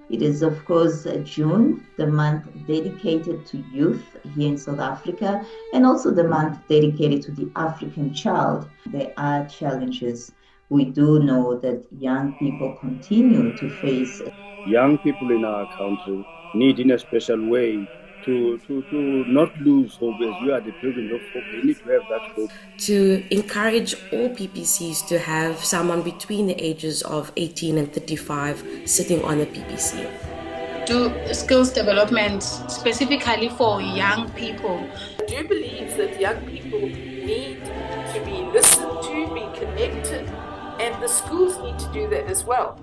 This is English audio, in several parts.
It is, of course, June, the month dedicated to youth here in South Africa, and also the month dedicated to the African child. There are challenges. We do know that young people continue to face. Young people in our country need, in a special way, to not lose hope. As we are the pilgrims of hope, they need to have that hope. To encourage all PPCs to have someone between the ages of 18 and 35 sitting on a PPC. Do skills development specifically for young people. I do believe that young people need to be listened to, be connected, and the schools need to do that as well.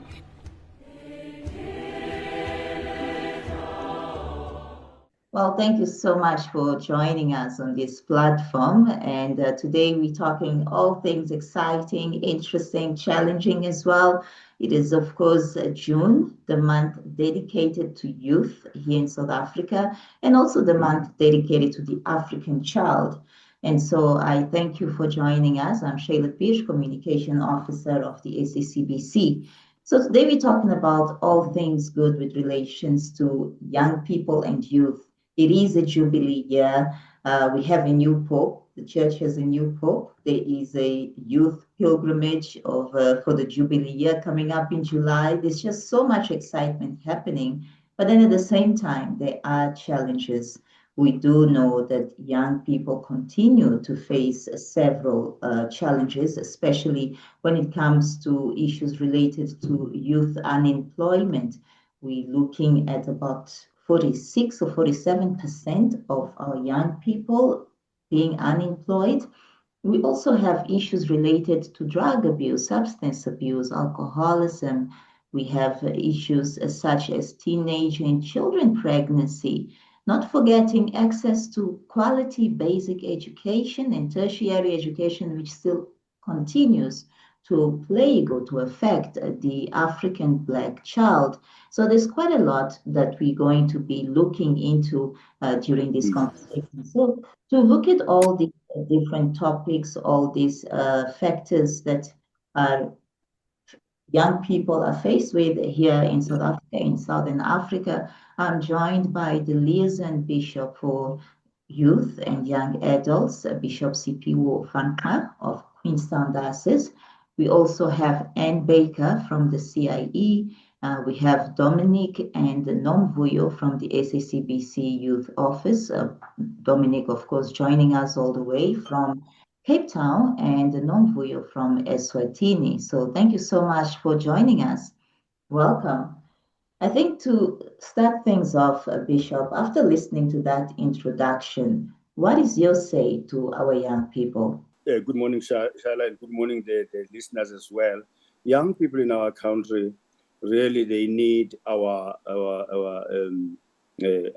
Well, thank you so much for joining us on this platform. And today we're talking all things exciting, interesting, challenging as well. It is, of course, June, the month dedicated to youth here in South Africa, and also the month dedicated to the African child. And so I thank you for joining us. I'm Shayla Bish, Communication Officer of the SACBC. So today we're talking about all things good with relations to young people and youth. It is a Jubilee year. We have a new Pope. The Church has a new Pope. There is a youth pilgrimage for the Jubilee year coming up in July. There's just so much excitement happening. But then at the same time, there are challenges. We do know that young people continue to face several challenges, especially when it comes to issues related to youth unemployment. We're looking at about 46 or 47% of our young people being unemployed. We also have issues related to drug abuse, substance abuse, alcoholism. We have issues such as teenage and children pregnancy, not forgetting access to quality basic education and tertiary education, which still continues to plague or to affect the African Black child. So there's quite a lot that we're going to be looking into during this conversation. So to look at all these different topics, all these factors that young people are faced with here in South Africa, in Southern Africa, I'm joined by the Liaison Bishop for Youth and Young Adults, Bishop Siphiwo Vanqa of Queenstown Diocese. We also have Anne Baker from the CIE. We have Dominique and Nomvuyo from the SACBC Youth Office. Dominique, of course, joining us all the way from Cape Town, and Nomvuyo from Eswatini. So thank you so much for joining us. Welcome. I think to start things off, Bishop, after listening to that introduction, what is your say to our young people? Good morning, Shala, and good morning, the listeners as well. Young people in our country, really, they need our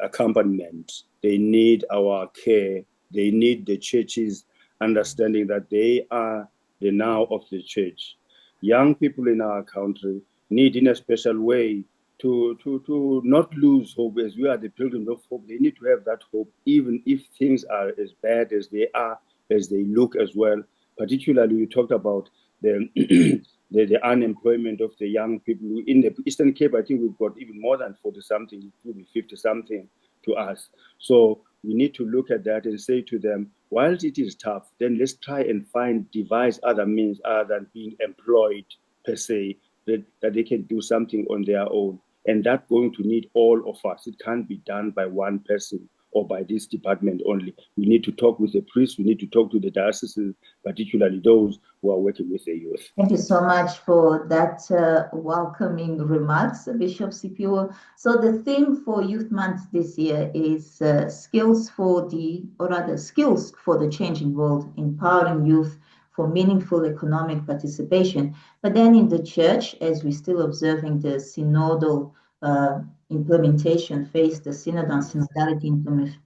accompaniment. They need our care. They need the church's understanding that they are the now of the church. Young people in our country need, in a special way, to not lose hope. As we are the pilgrims of hope, they need to have that hope, even if things are as bad as they are, as they look as well. Particularly, you talked about the the unemployment of the young people. In the Eastern Cape, I think we've got even more than 40-something, it could be 50-something to us. So we need to look at that and say to them, whilst it is tough, then let's try and devise other means other than being employed per se, that they can do something on their own. And that's going to need all of us. It can't be done by one person or by this department only. We need to talk with the priests, we need to talk to the dioceses, particularly those who are working with the youth. Thank you so much for that welcoming remarks, Bishop Siphiwo. So the theme for Youth Month this year is skills for the changing world, empowering youth for meaningful economic participation. But then in the church, as we're still observing the synodal implementation phase, the synod and synodality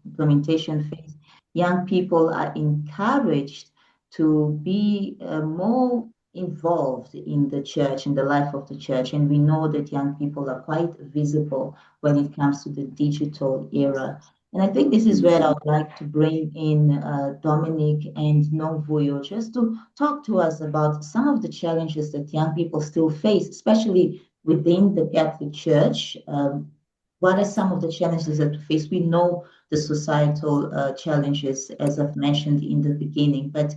implementation phase, young people are encouraged to be more involved in the church, in the life of the church. And we know that young people are quite visible when it comes to the digital era. And I think this is where I would like to bring in Dominique and Nomvuyo just to talk to us about some of the challenges that young people still face, especially within the Catholic Church. What are some of the challenges that we face? We know the societal challenges, as I've mentioned in the beginning, but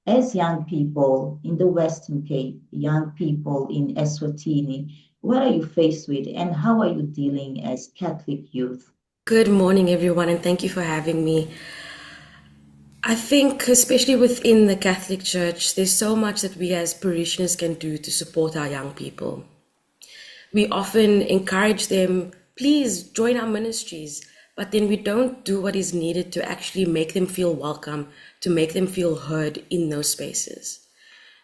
as young people in the Western Cape, young people in Eswatini, what are you faced with and how are you dealing as Catholic youth? Good morning, everyone, and thank you for having me. I think, especially within the Catholic Church, there's so much that we as parishioners can do to support our young people. We often encourage them, please join our ministries, but then we don't do what is needed to actually make them feel welcome, to make them feel heard in those spaces.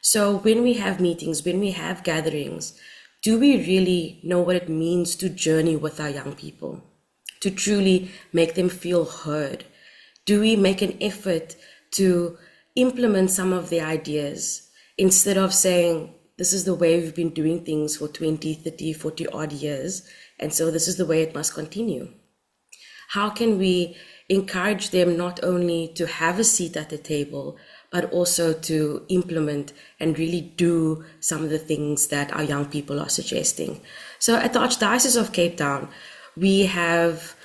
So when we have meetings, when we have gatherings, do we really know what it means to journey with our young people, to truly make them feel heard? Do we make an effort to implement some of the ideas instead of saying, this is the way we've been doing things for 20, 30, 40 odd years, and so this is the way it must continue? How can we encourage them not only to have a seat at the table, but also to implement and really do some of the things that our young people are suggesting? So at the Archdiocese of Cape Town, we have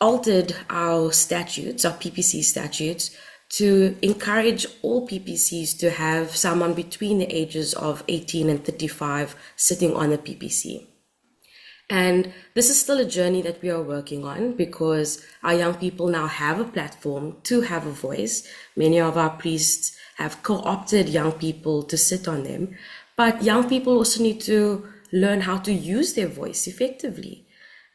altered our statutes, our PPC statutes, to encourage all PPCs to have someone between the ages of 18 and 35 sitting on the PPC. And this is still a journey that we are working on because our young people now have a platform to have a voice. Many of our priests have co-opted young people to sit on them, but young people also need to learn how to use their voice effectively.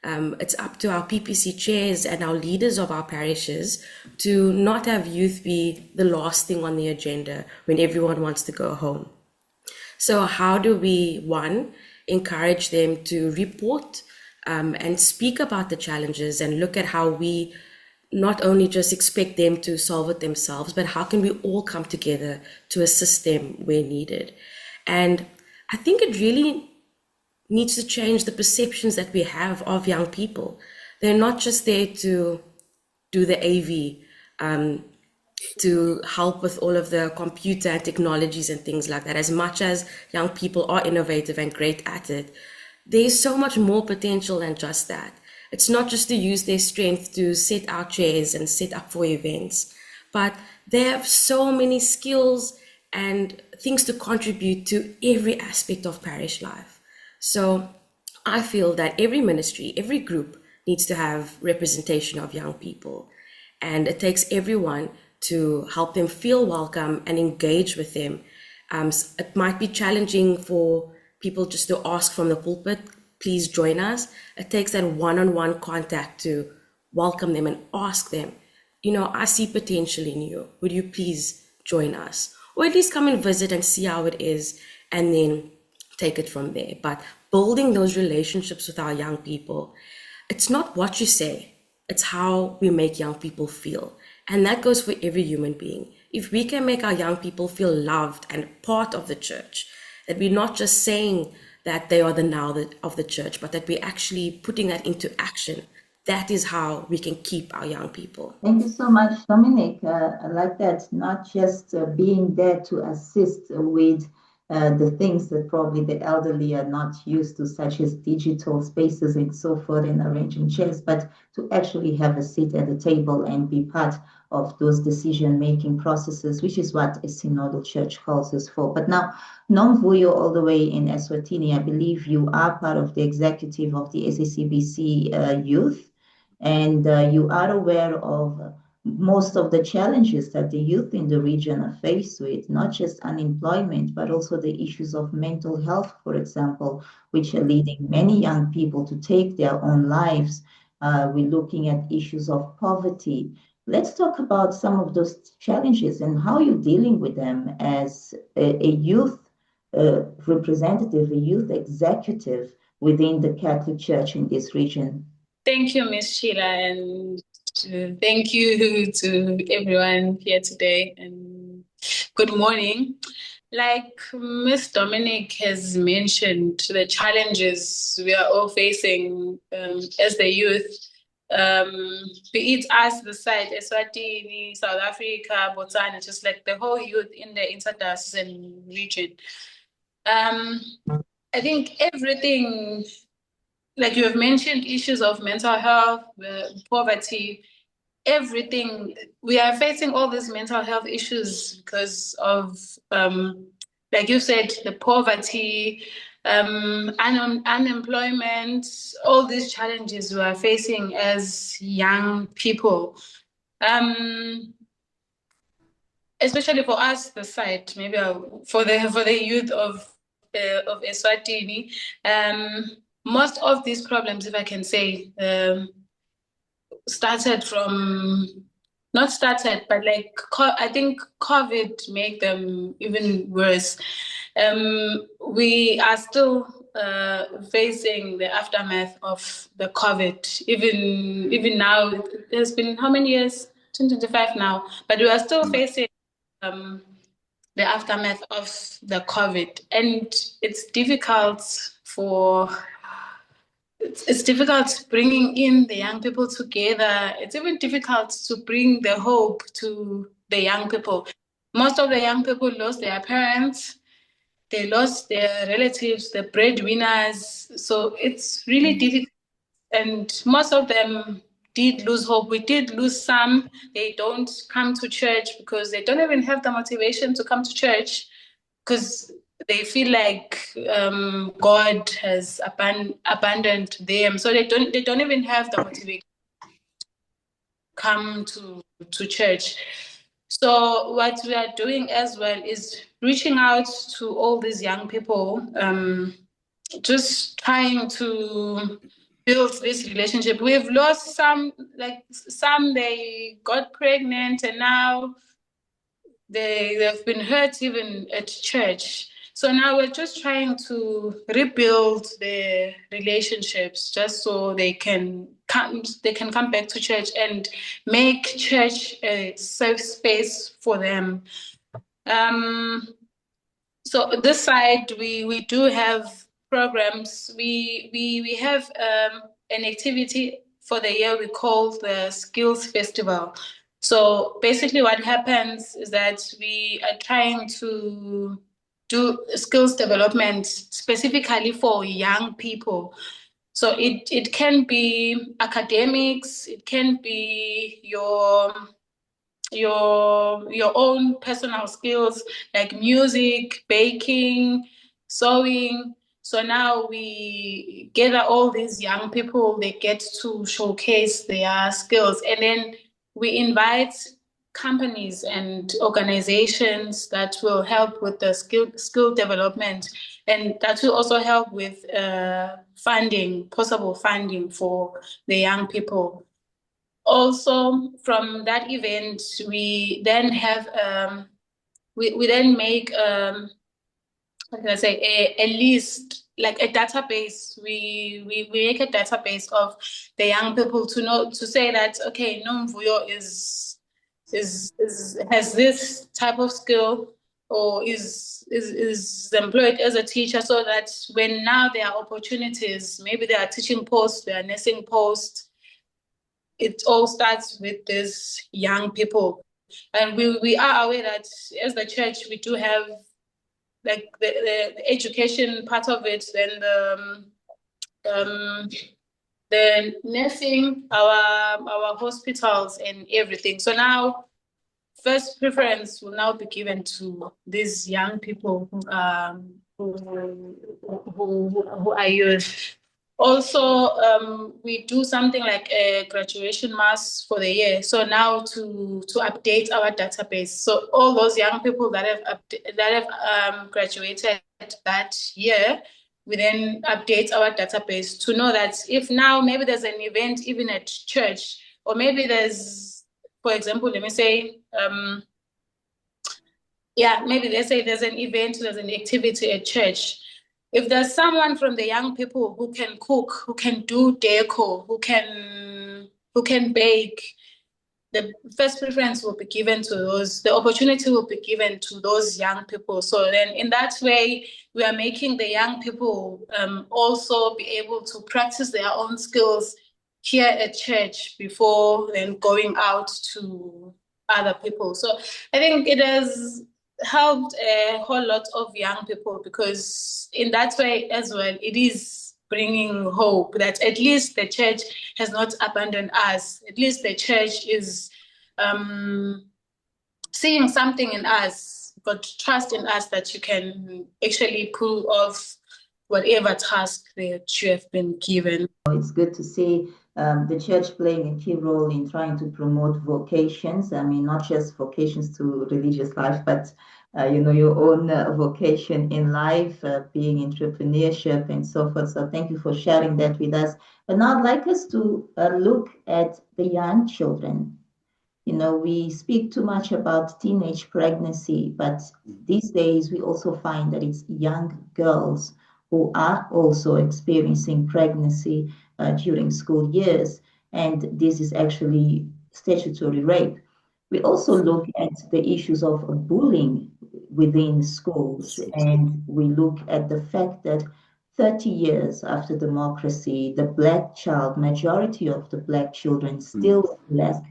It's up to our PPC chairs and our leaders of our parishes to not have youth be the last thing on the agenda when everyone wants to go home. So how do we, one, encourage them to report and speak about the challenges and look at how we not only just expect them to solve it themselves, but how can we all come together to assist them where needed? And I think it really needs to change the perceptions that we have of young people. They're not just there to do the AV, to help with all of the computer and technologies and things like that. As much as young people are innovative and great at it, there's so much more potential than just that. It's not just to use their strength to set out chairs and set up for events, but they have so many skills and things to contribute to every aspect of parish life. So I feel that every ministry, every group needs to have representation of young people. And it takes everyone to help them feel welcome and engage with them. It might be challenging for people just to ask from the pulpit, please join us. It takes that one-on-one contact to welcome them and ask them, I see potential in you. Would you please join us? Or at least come and visit and see how it is, and then take it from there. But building those relationships with our young people, it's not what you say, it's how we make young people feel. And that goes for every human being. If we can make our young people feel loved and part of the church, that we're not just saying that they are the now of the church, but that we're actually putting that into action, that is how we can keep our young people. Thank you so much, Dominique. I like that, not just being there to assist with the things that probably the elderly are not used to, such as digital spaces and so forth, and arranging chairs, but to actually have a seat at the table and be part of those decision-making processes, which is what a synodal church calls us for. But now, Nomvuyo, all the way in Eswatini, I believe you are part of the executive of the SACBC Youth, and you are aware of most of the challenges that the youth in the region are faced with, not just unemployment, but also the issues of mental health, for example, which are leading many young people to take their own lives. We're looking at issues of poverty. Let's talk about some of those challenges and how you're dealing with them as a youth representative, a youth executive within the Catholic Church in this region. Thank you, Ms. Sheila, and thank you to everyone here today, and good morning. Like Ms. Dominique has mentioned, the challenges we are all facing as the youth, be it us, the side, Eswatini, South Africa, Botswana, just like the whole youth in the interdiocesan region. I think everything, like you have mentioned, issues of mental health, poverty, everything. We are facing all these mental health issues because of, like you said, the poverty, unemployment, all these challenges we are facing as young people. Especially for us, the site, maybe for the youth of Eswatini, most of these problems, if I can say, started from, not started, but like I think COVID made them even worse. We are still facing the aftermath of the COVID. Even now, there's been how many years? 2025 now, but we are still facing the aftermath of the COVID, and it's difficult bringing in the young people together. It's even difficult to bring the hope to the young people. Most of the young people lost their parents, they lost their relatives, the breadwinners. So it's really difficult. And most of them did lose hope. We did lose some. They don't come to church because they don't even have the motivation to come to church because they feel like God has abandoned them. So they don't even have the motivation to come to church. So what we are doing as well is reaching out to all these young people, just trying to build this relationship. We've lost some, like some they got pregnant and now they've been hurt even at church. So now we're just trying to rebuild the relationships just so they can come back to church and make church a safe space for them. So this side, we do have programs. We have an activity for the year we call the Skills Festival. So basically what happens is that we are trying to do skills development specifically for young people. So it can be academics, it can be your own personal skills like music, baking, sewing. So now we gather all these young people, they get to showcase their skills, and then we invite companies and organizations that will help with the skill development, and that will also help with possible funding for the young people. Also, from that event, we then have we then make what can I say, a list, like a database. We make a database of the young people to say that okay, Nomvuyo has this type of skill or is employed as a teacher, so that when now there are opportunities, maybe there are teaching posts, there are nursing posts. It all starts with these young people. And we are aware that as the church, we do have like the education part of it, then the nursing, our hospitals and everything. So now first preference will now be given to these young people who are youth. Also, we do something like a graduation mass for the year. So now to update our database. So all those young people that have graduated that year, we then update our database to know that if now maybe there's an event even at church, or maybe there's, for example, let me say, maybe let's say there's an event, there's an activity at church. If there's someone from the young people who can cook, who can do deco, who can bake, the first preference will be given to those, the opportunity will be given to those young people. So then in that way, we are making the young people also be able to practice their own skills here at church before then going out to other people. So I think it has helped a whole lot of young people, because in that way as well, it is bringing hope that at least the church has not abandoned us. At least the church is seeing something in us, got trust in us that you can actually pull off whatever task that you have been given. It's good to see the church playing a key role in trying to promote vocations. I mean, not just vocations to religious life, but your own vocation in life, being entrepreneurship and so forth. So thank you for sharing that with us. But now I'd like us to look at the young children. We speak too much about teenage pregnancy, but these days we also find that it's young girls who are also experiencing pregnancy during school years, and this is actually statutory rape. We also look at the issues of bullying within schools, and we look at the fact that 30 years after democracy, the Black child, majority of the Black children still lack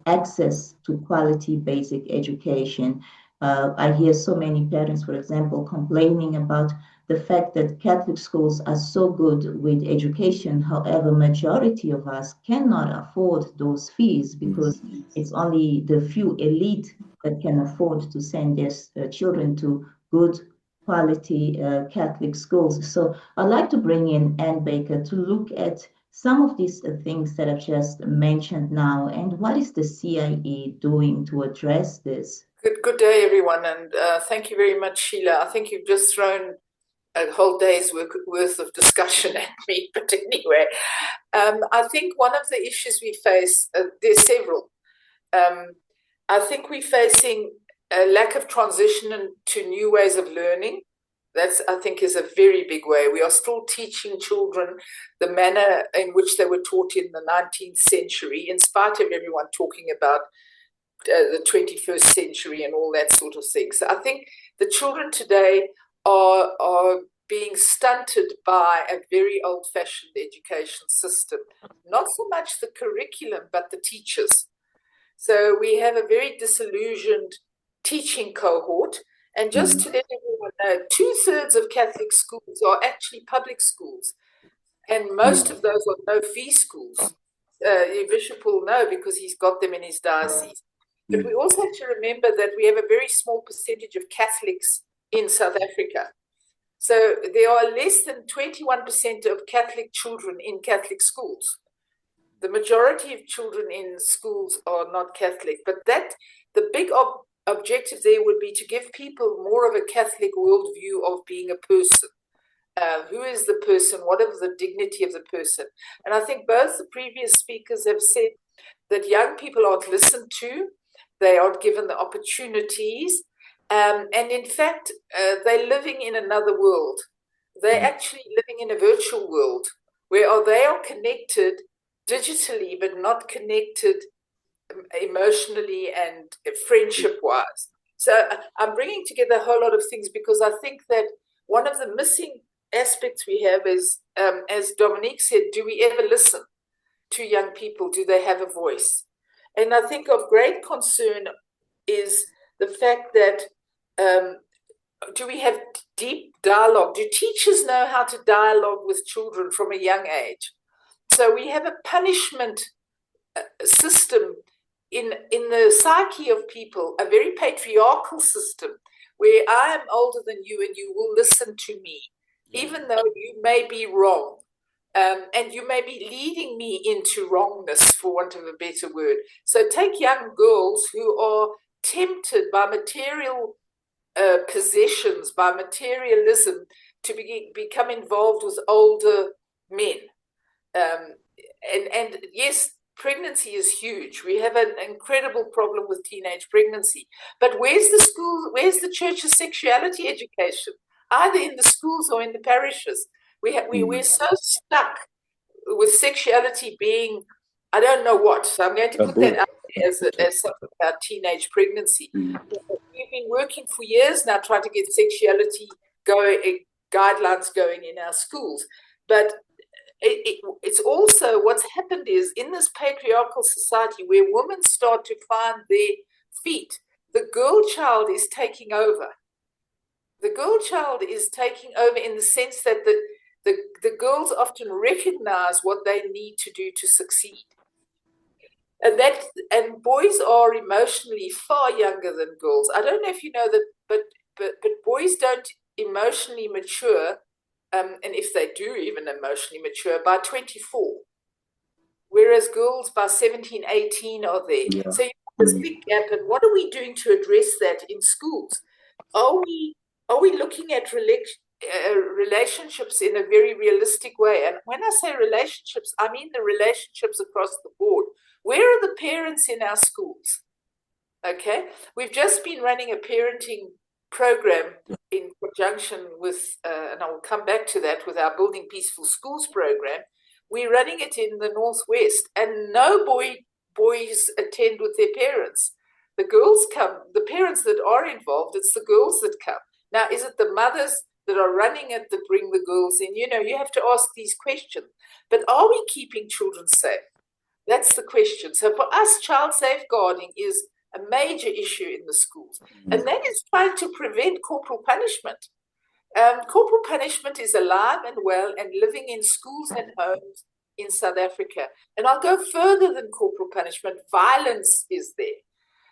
access to quality basic education. I hear so many parents, for example, complaining about the fact that Catholic schools are so good with education. However, majority of us cannot afford those fees because it's only the few elite that can afford to send their children to good quality Catholic schools. So I'd like to bring in Anne Baker to look at some of these things that I've just mentioned now, and what is the CIE doing to address this? Good day, everyone, and thank you very much, Sheila. I think you've just thrown a whole day's worth of discussion at me, but anyway, I think one of the issues we face, there's several. I think we're facing a lack of transition to new ways of learning. That's, I think, is a very big way. We are still teaching children the manner in which they were taught in the 19th century, in spite of everyone talking about the 21st century and all that sort of thing. So I think the children today are being stunted by a very old-fashioned education system. Not so much the curriculum, but the teachers. So we have a very disillusioned teaching cohort. And just to let everyone know, 2/3 of Catholic schools are actually public schools. And most of those are no-fee schools. Your bishop will know because he's got them in his diocese. But we also have to remember that we have a very small percentage of Catholics in South Africa. So there are less than 21% of Catholic children in Catholic schools. The majority of children in schools are not Catholic. But the big objective there would be to give people more of a Catholic worldview of being a person. Who is the person? What is the dignity of the person? And I think both the previous speakers have said that young people aren't listened to. They aren't given the opportunities. And in fact, they're living in another world. They're actually living in a virtual world where they are connected digitally, but not connected emotionally and friendship-wise. So I'm bringing together a whole lot of things because I think that one of the missing aspects we have is, as Dominique said, do we ever listen to young people? Do they have a voice? And I think of great concern is the fact that do we have deep dialogue? Do teachers know how to dialogue with children from a young age? So we have a punishment system in the psyche of people, a very patriarchal system where I am older than you and you will listen to me, even though you may be wrong. And you may be leading me into wrongness, for want of a better word. So take young girls who are tempted by material possessions, by materialism, to become involved with older men. And yes, pregnancy is huge. We have an incredible problem with teenage pregnancy. But where's the school? Where's the church's sexuality education? Either in the schools or in the parishes. We're so stuck with sexuality being, I don't know what. So I'm going to put that out there as something about teenage pregnancy. We've been working for years now trying to get sexuality guidelines going in our schools. But it's also what's happened is in this patriarchal society where women start to find their feet, the girl child is taking over. The girl child is taking over in the sense that the girls often recognize what they need to do to succeed. And boys are emotionally far younger than girls. I don't know if you know that, but boys don't emotionally mature, and if they do even emotionally mature, by 24. Whereas girls by 17, 18 are there. Yeah. So you have this big gap, and what are we doing to address that in schools? Are we looking at relationships in a very realistic way? And when I say relationships, I mean the relationships across the board. Where are the parents in our schools? Okay, we've just been running a parenting program in conjunction with, and I will come back to that, with our Building Peaceful Schools program. We're running it in the Northwest, and no boys attend with their parents. The girls come, the parents that are involved, it's the girls that come. Now, is it the mothers that are running it that bring the girls in? You know, you have to ask these questions. But are we keeping children safe? That's the question. So for us, child safeguarding is a major issue in the schools. And that is trying to prevent corporal punishment. Corporal punishment is alive and well and living in schools and homes in South Africa. And I'll go further than corporal punishment. Violence is there.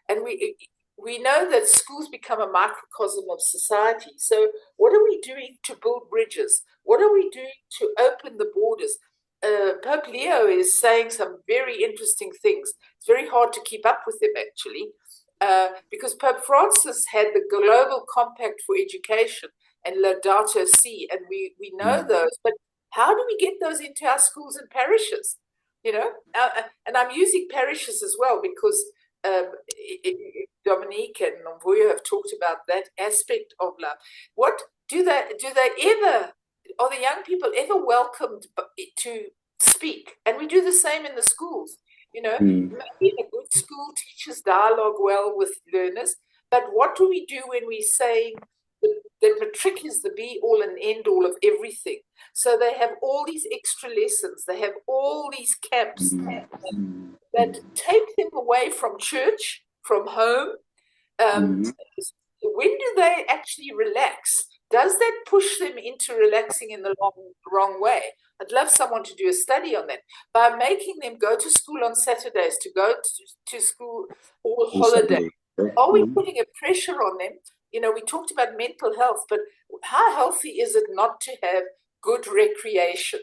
And we know that schools become a microcosm of society. So what are we doing to build bridges? What are we doing to open the borders? Pope Leo is saying some very interesting things. It's very hard to keep up with him, actually, because Pope Francis had the Global Compact for Education and Laudato Si, and we know those. But how do we get those into our schools and parishes? You know, and I'm using parishes as well because Dominique and Nomvuyo have talked about that aspect of love. What do they ever? Are the young people ever welcomed to speak? And we do the same in the schools. You know, maybe a good school teaches dialogue well with learners, but what do we do when we say that matric is the be-all and end-all of everything? So they have all these extra lessons. They have all these camps that take them away from church, from home. When do they actually relax? Does that push them into relaxing in the wrong way? I'd love someone to do a study on that. By making them go to school on Saturdays, to go to school all holiday, are we putting a pressure on them? You know, we talked about mental health, but how healthy is it not to have good recreation?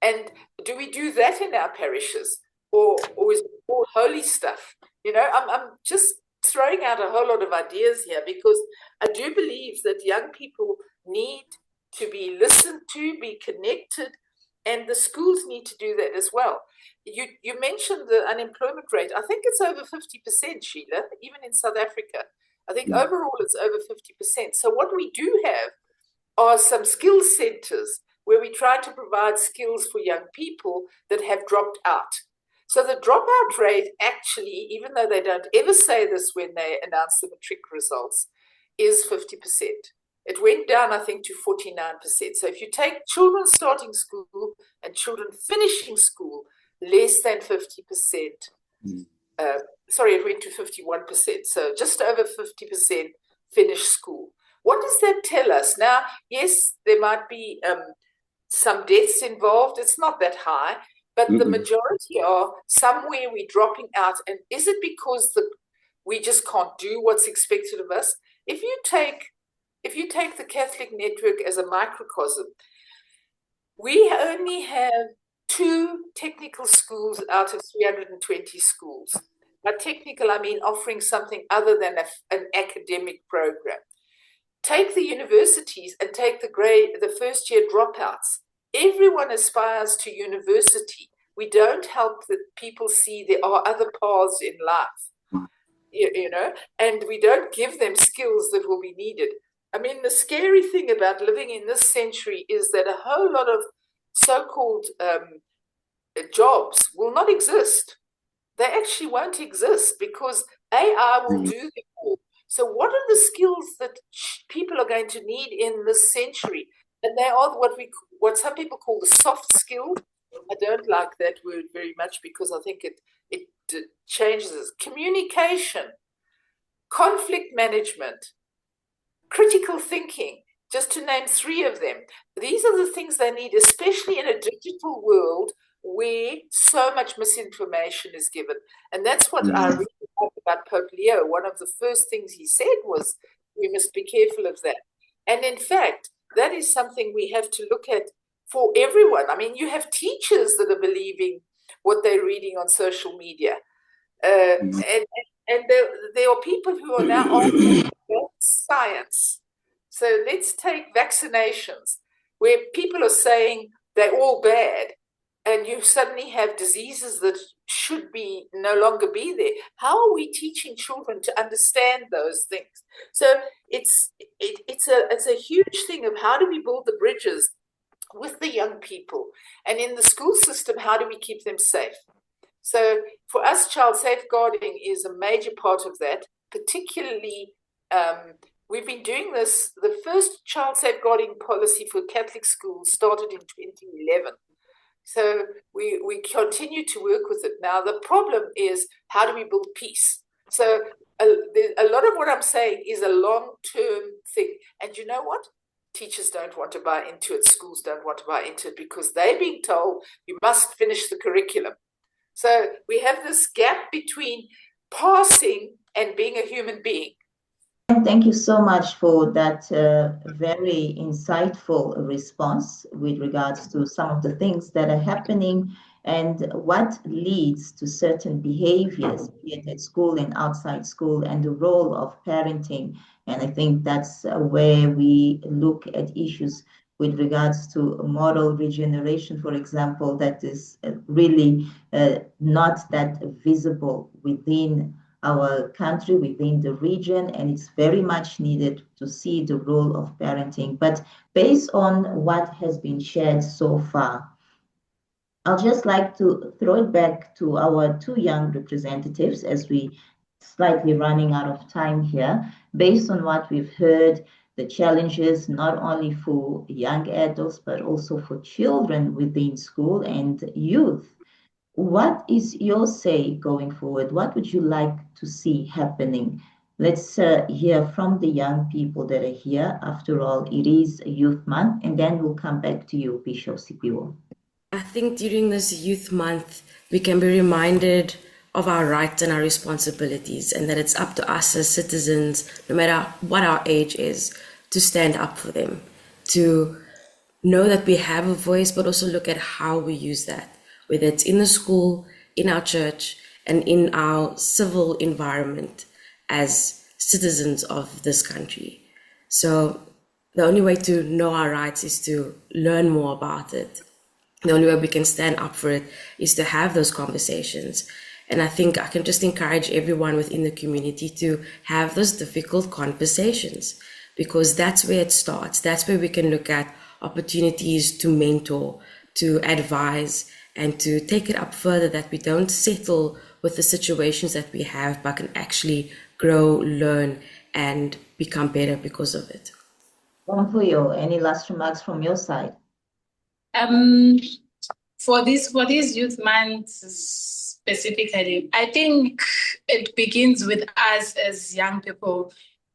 And do we do that in our parishes? Or is it all holy stuff? You know, I'm just throwing out a whole lot of ideas here because I do believe that young people need to be listened to, be connected, and the schools need to do that as well. You mentioned the unemployment rate. I think it's over 50%, Sheila, even in South Africa. I think overall it's over 50%. So what we do have are some skills centers where we try to provide skills for young people that have dropped out. So the dropout rate actually, even though they don't ever say this when they announce the matric results, is 50%. It went down, I think, to 49%. So if you take children starting school and children finishing school, less than 50%. Sorry, it went to 51%. So just over 50% finish school. What does that tell us? Now, yes, there might be some deaths involved. It's not that high. But the majority are somewhere we're dropping out. And is it because we just can't do what's expected of us? If you take the Catholic network as a microcosm, we only have 2 technical schools out of 320 schools. By technical, I mean offering something other than an academic program. Take the universities and take the first-year dropouts. Everyone aspires to university. We don't help the people see there are other paths in life, you know, and we don't give them skills that will be needed. I mean, the scary thing about living in this century is that a whole lot of so-called jobs will not exist. They actually won't exist because AI will do them all. So what are the skills that people are going to need in this century? And they are what some people call the soft skills. I don't like that word very much because I think it changes. Communication. conflict management, critical thinking, just to name 3 of them. These are the things they need, especially in a digital world where so much misinformation is given. And that's what I really like about Pope Leo. One of the first things he said was, we must be careful of that. And in fact, that is something we have to look at for everyone. I mean, you have teachers that are believing what they're reading on social media. And there are people who are now on science. So let's take vaccinations, where people are saying they're all bad, and you suddenly have diseases that should be no longer be there. How are we teaching children to understand those things? So it's a huge thing of how do we build the bridges with the young people, and in the school system, how do we keep them safe? So for us, child safeguarding is a major part of that, particularly we've been doing this. The first child safeguarding policy for Catholic schools started in 2011. So we continue to work with it. Now, the problem is, how do we build peace? So a lot of what I'm saying is a long-term thing. And you know what? Teachers don't want to buy into it. Schools don't want to buy into it because they're being told you must finish the curriculum. So we have this gap between passing and being a human being. And thank you so much for that very insightful response with regards to some of the things that are happening and what leads to certain behaviors, be it at school and outside school, and the role of parenting. And I think that's where we look at issues with regards to moral regeneration, for example, that is really not that visible within our country, within the region, and it's very much needed to see the role of parenting. But based on what has been shared so far, I'll just like to throw it back to our 2 young representatives as we slightly running out of time here. Based on what we've heard, the challenges not only for young adults, but also for children within school and youth. What is your say going forward? What would you like to see happening? Let's hear from the young people that are here. After all, it is a Youth Month, and then we'll come back to you, Bishop Siphiwo. I think during this Youth Month, we can be reminded of our rights and our responsibilities, and that it's up to us as citizens, no matter what our age is, to stand up for them, to know that we have a voice, but also look at how we use that, whether it's in the school, in our church, and in our civil environment as citizens of this country. So the only way to know our rights is to learn more about it. The only way we can stand up for it is to have those conversations. And I think I can just encourage everyone within the community to have those difficult conversations, because that's where it starts. That's where we can look at opportunities to mentor, to advise, and to take it up further, that we don't settle with the situations that we have, but can actually grow, learn, and become better because of it. Nomvuyo, any last remarks from your side? For these youth months specifically, I think it begins with us as young people.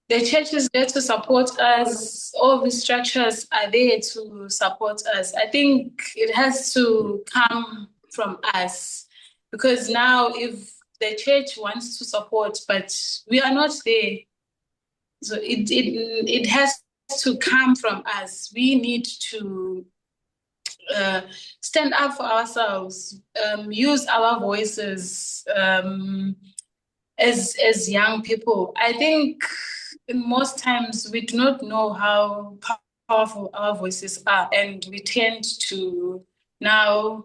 The church is there to support us. All the structures are there to support us. I think it has to come from us, because now if the church wants to support, but we are not there, so it has to come from us. We need to stand up for ourselves, use our voices as young people. I think most times we do not know how powerful our voices are, and we tend to now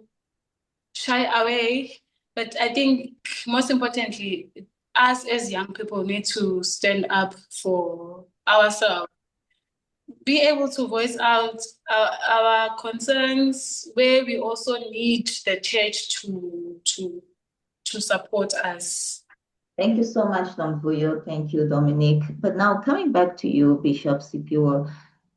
shy away. But I think most importantly, us as young people need to stand up for ourselves, be able to voice out our concerns, where we also need the church to support us. Thank you so much, Nomvuyo. Thank you, Dominique. But now coming back to you, Bishop Siphiwo,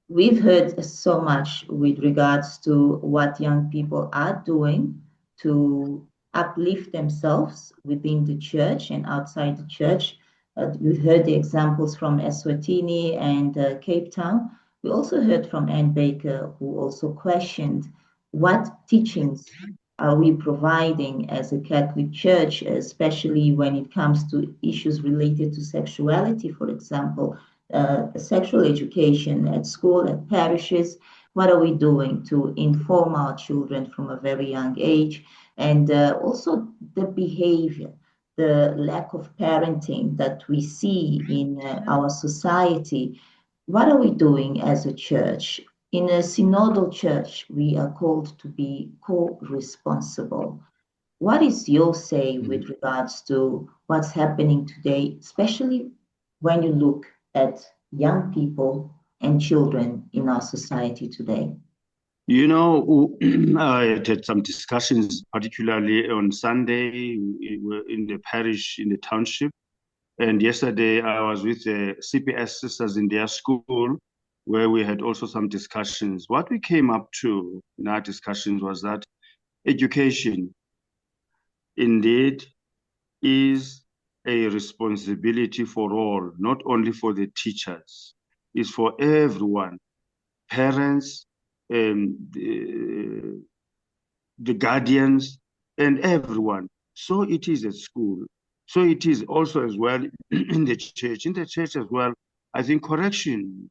we've heard so much with regards to what young people are doing to uplift themselves within the church and outside the church. We heard the examples from Eswatini and Cape Town. We also heard from Anne Baker, who also questioned what teachings are we providing as a Catholic Church, especially when it comes to issues related to sexuality, for example, sexual education at school, at parishes. What are we doing to inform our children from a very young age? And also the behavior, the lack of parenting that we see in our society. What are we doing as a church? In a synodal church, we are called to be co-responsible. What is your say with regards to what's happening today, especially when you look at young people and children in our society today? You know, I had some discussions, particularly on Sunday in the parish, in the township. And yesterday I was with the CPS sisters in their school, where we had also some discussions. What we came up to in our discussions was that education indeed is a responsibility for all, not only for the teachers, it's for everyone, parents, the guardians, and everyone. So it is at school. So it is also as well in the church. In the church as well, I think correction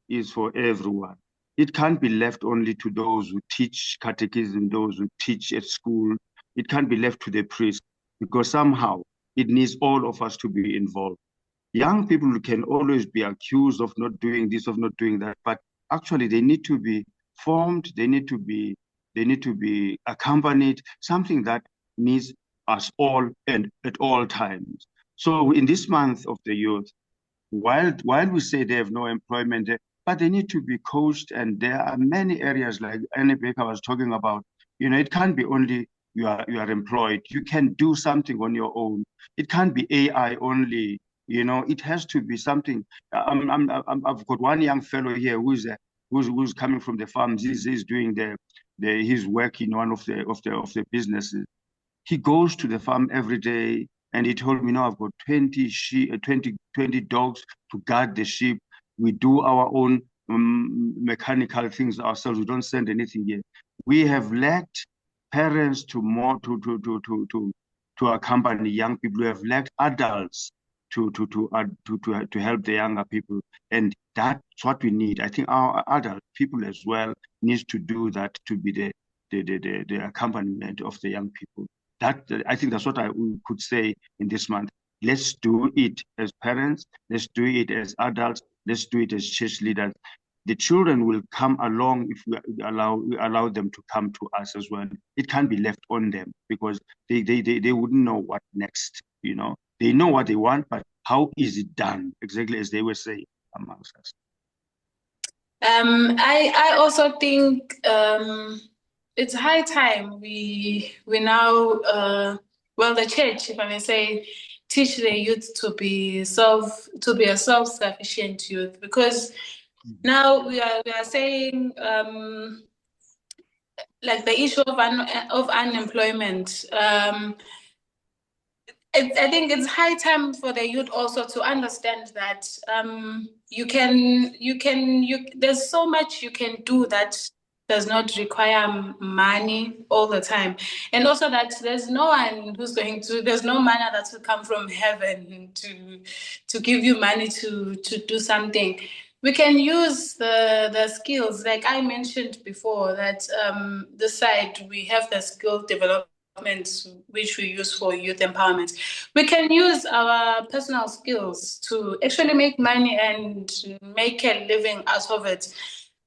is for everyone. It can't be left only to those who teach catechism, those who teach at school. It can't be left to the priest, because somehow it needs all of us to be involved. Young people can always be accused of not doing this, of not doing that, but actually they need to be formed, they need to be accompanied, something that needs us all and at all times. So in this month of the youth, while we say they have no employment, but they need to be coached, and there are many areas like Anne Baker was talking about. You know, it can't be only you are employed. You can do something on your own. It can't be AI only. You know, it has to be something. I've got one young fellow here who's coming from the farms. He's doing his work in one of the businesses. He goes to the farm every day, and he told me, no, I've got 20 dogs to guard the sheep. We do our own mechanical things ourselves. We don't send anything here. We have lacked parents to accompany young people. We have lacked adults to help the younger people, and that's what we need. I think our adult people as well needs to do that, to be the accompaniment of the young people. That, I think that's what I could say in this month. Let's do it as parents. Let's do it as adults. Let's do it as church leaders. The children will come along if we allow them to come to us as well. It can't be left on them, because they wouldn't know what next. You know, they know what they want, but how is it done? Exactly as they were saying amongst us. I also think it's high time we now the church, if I may say, teach the youth to be a self-sufficient youth, because now we are saying like the issue of unemployment. I think it's high time for the youth also to understand that there's so much you can do that does not require money all the time, and also that there's no manna that will come from heaven to give you money to do something. We can use the skills, like I mentioned before, that this side we have the skill development which we use for youth empowerment. We can use our personal skills to actually make money and make a living out of it.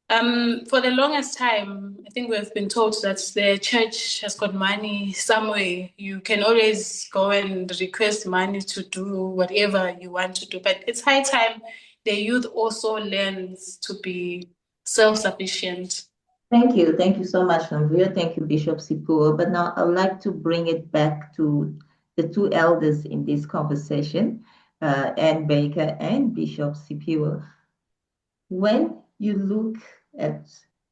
For the longest time, I think we've been told that the church has got money somewhere. You can always go and request money to do whatever you want to do. But it's high time the youth also learns to be self-sufficient. Thank you. Thank you so much, Nomvuyo. Thank you, Bishop Siphiwo. But now I would like to bring it back to the two elders in this conversation, Anne Baker and Bishop Siphiwo. When you look at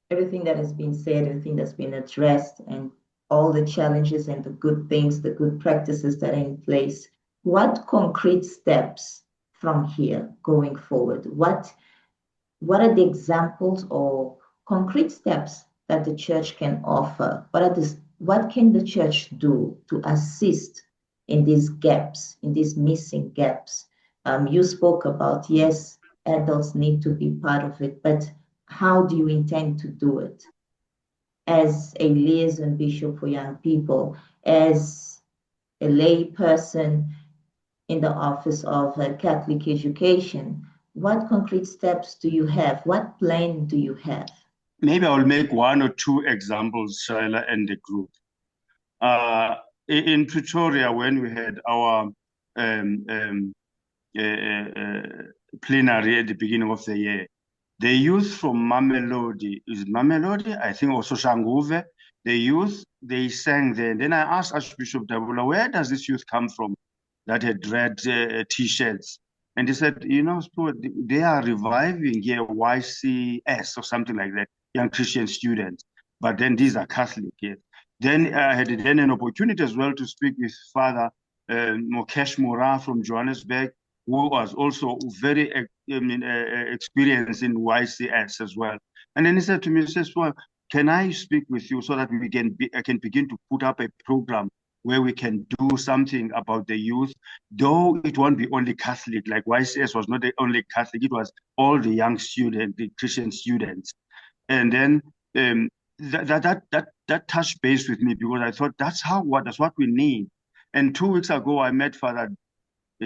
everything that has been said, everything that's been addressed, and all the challenges and the good things, the good practices that are in place, what concrete steps from here going forward? What are the examples or concrete steps that the church can offer? What can the church do to assist in these gaps, in these missing gaps? You spoke about, yes, adults need to be part of it, but how do you intend to do it? As a liaison bishop for young people, as a lay person in the Office of Catholic Education, what concrete steps do you have? What plan do you have? Maybe I'll make one or two examples, Shaila, and the group. In Pretoria, when we had our plenary at the beginning of the year, the youth from Mamelodi, I think also Shanguve, the youth, they sang there. Then I asked Archbishop Dabula, where does this youth come from that had red T-shirts? And he said, they are reviving here YCS or something like that, young Christian students. But then these are Catholic, yes. Then I had an opportunity as well to speak with Father Mokesh Mura from Johannesburg, who was also very experienced in YCS as well. And then he said to me, he says, well, can I speak with you so that I can begin to put up a program where we can do something about the youth, though it won't be only Catholic, like YCS was not the only Catholic, it was all the young students, the Christian students. And then that touched base with me because I thought that's what we need. And 2 weeks ago, I met Father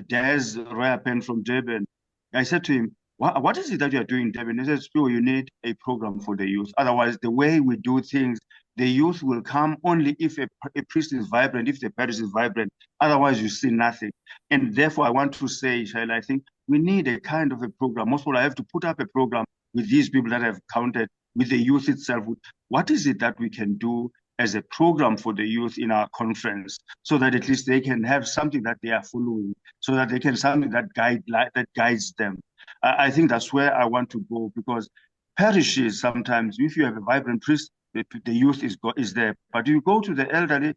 Des Royapen from Durban. I said to him, what is it that you are doing in Durban? He said, Siphiwo, you need a program for the youth. Otherwise, the way we do things, the youth will come only if a priest is vibrant, if the parish is vibrant. Otherwise, you see nothing. And therefore, I want to say, Shaila, I think we need a kind of a program. Most of all, I have to put up a program with these people that I've counted, with the youth itself. What is it that we can do as a program for the youth in our conference, so that at least they can have something that they are following, so that they can something that guides them. I think that's where I want to go, because parishes sometimes, if you have a vibrant priest, the youth is there. But you go to the elderly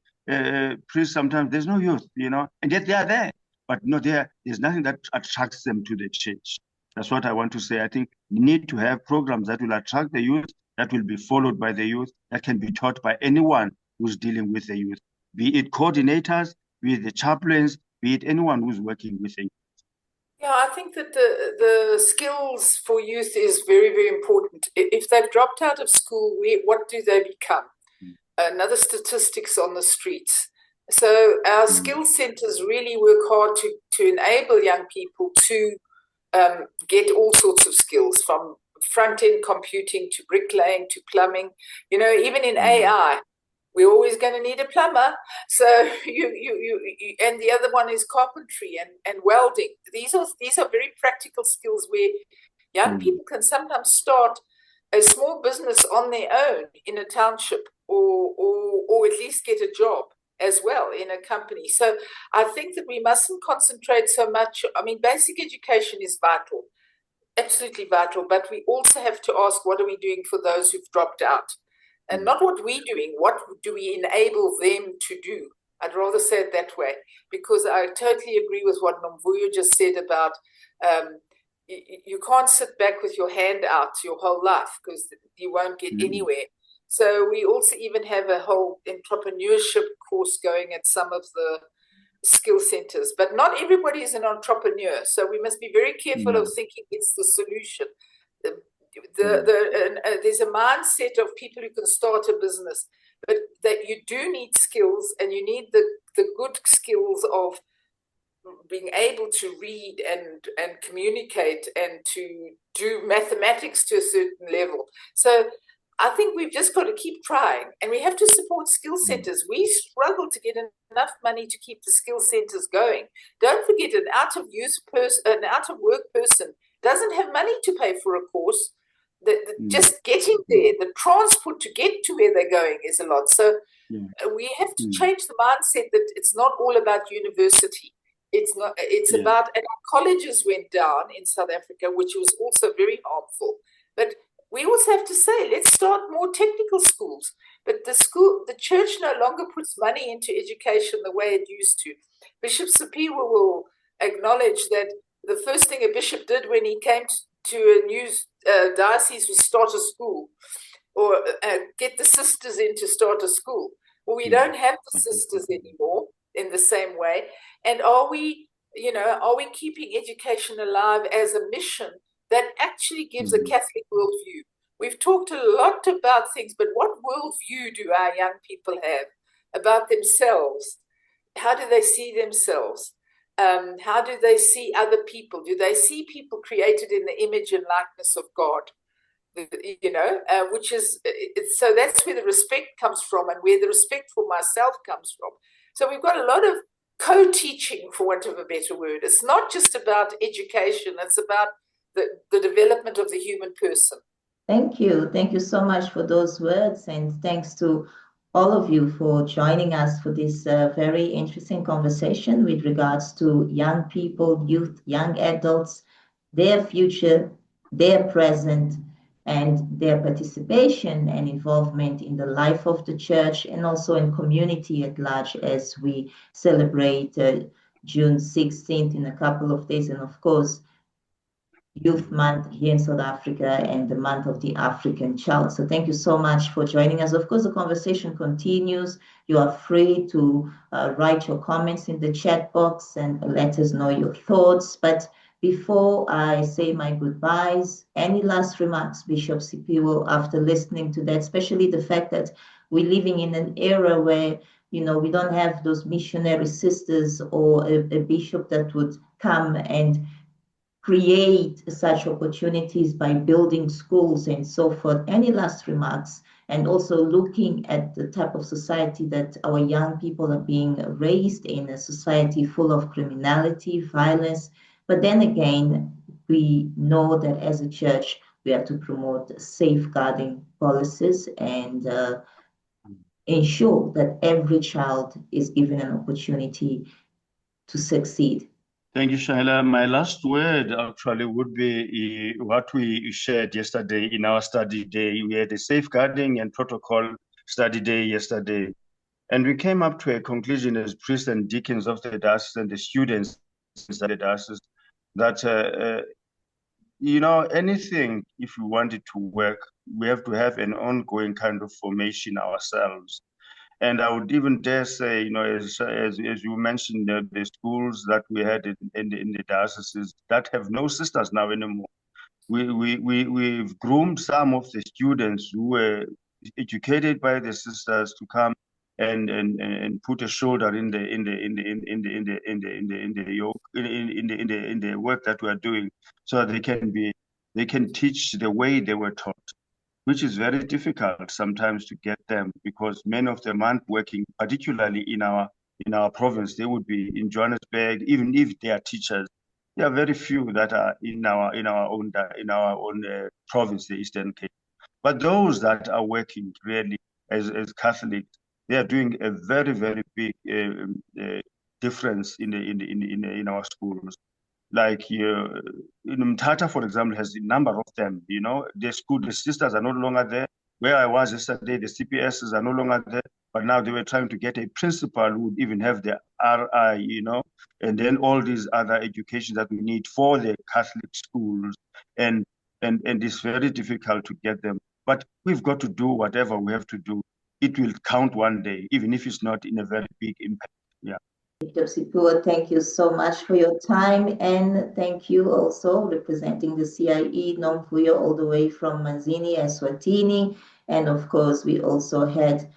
priest, sometimes there's no youth, and yet they are there. But no, there's nothing that attracts them to the church. That's what I want to say. I think we need to have programs that will attract the youth, that will be followed by the youth, that can be taught by anyone who's dealing with the youth, be it coordinators, be it the chaplains, be it anyone who's working with the youth. Yeah, I think that the skills for youth is very, very important. If they've dropped out of school, what do they become? Another statistics on the streets. So our skill centers really work hard to enable young people to get all sorts of skills, from front-end computing to bricklaying to plumbing. Even in AI, we're always going to need a plumber. So and the other one is carpentry and welding. These are very practical skills where young people can sometimes start a small business on their own in a township, or at least get a job as well in a company. So I think that we mustn't concentrate so much. I mean, basic education is vital, absolutely vital, but we also have to ask, what are we doing for those who've dropped out? And not what we're doing, what do we enable them to do? I'd rather say it that way, because I totally agree with what Nomvuyo just said about you can't sit back with your hand out your whole life, because you won't get anywhere. So we also even have a whole entrepreneurship course going at some of the skill centers, but not everybody is an entrepreneur. So we must be very careful of thinking it's the solution. There's a mindset of people who can start a business, but that you do need skills, and you need the good skills of being able to read and communicate and to do mathematics to a certain level. So I think we've just got to keep trying, and we have to support skill centers. We struggle to get enough money to keep the skill centers going. Don't forget, an out of work person doesn't have money to pay for a course. Just getting there, the transport to get to where they're going is a lot. So we have to change the mindset that it's not all about university. It's not. It's about, and our colleges went down in South Africa, which was also very harmful. But we also have to say, let's start more technical schools. But the church no longer puts money into education the way it used to. Bishop Siphiwo will acknowledge that the first thing a bishop did when he came to a new diocese was start a school, or get the sisters in to start a school. Well, we don't have the sisters anymore in the same way. And are we keeping education alive as a mission that actually gives a Catholic worldview? We've talked a lot about things, but what worldview do our young people have about themselves? How do they see themselves? How do they see other people? Do they see people created in the image and likeness of God? Which is, so that's where the respect comes from, and where the respect for myself comes from. So we've got a lot of co-teaching, for want of a better word. It's not just about education, it's about the development of the human person. Thank you. Thank you so much for those words, and thanks to all of you for joining us for this very interesting conversation with regards to young people, youth, young adults, their future, their present, and their participation and involvement in the life of the church and also in community at large as we celebrate June 16th in a couple of days, and of course, Youth Month here in South Africa and the month of the African Child. So thank you so much for joining us. Of course, the conversation continues. You are free to write your comments in the chat box and let us know your thoughts. But before I say my goodbyes, any last remarks, Bishop Siphiwo, after listening to that, especially the fact that we're living in an era where, we don't have those missionary sisters or a bishop that would come and create such opportunities by building schools and so forth. Any last remarks? And also looking at the type of society that our young people are being raised in, a society full of criminality, violence. But then again, we know that as a church, we have to promote safeguarding policies and ensure that every child is given an opportunity to succeed. Thank you, Shaila. My last word actually would be what we shared yesterday in our study day. We had a safeguarding and protocol study day yesterday. And we came up to a conclusion as priests and deacons of the diocese and the students inside the diocese that, anything, if we want it to work, we have to have an ongoing kind of formation ourselves. And I would even dare say, as you mentioned, the schools that we had in the dioceses that have no sisters now anymore. We've groomed some of the students who were educated by the sisters to come and put a shoulder in the work that we are doing, so that they can teach the way they were taught, which is very difficult sometimes to get them, because many of them aren't working, particularly in our province. They would be in Johannesburg, even if they are teachers. There are very few that are in our own province, the Eastern Cape. But those that are working really as Catholics, they are doing a very, very big difference in our schools. Like Mthatha, for example, has a number of them. The sisters are no longer there. Where I was yesterday, the CPSs are no longer there. But now they were trying to get a principal who would even have the RI, and then all these other education that we need for the Catholic schools. And it's very difficult to get them. But we've got to do whatever we have to do. It will count one day, even if it's not in a very big impact. Yeah. Bishop Siphiwo, thank you so much for your time, and thank you also representing the CIE, Nomvuyo, all the way from Manzini, Eswatini, and of course we also had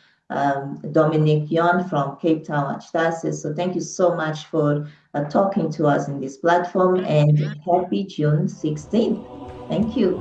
Dominique Yon from Cape Town Archdiocese. So thank you so much for talking to us in this platform, and happy June 16th. Thank you.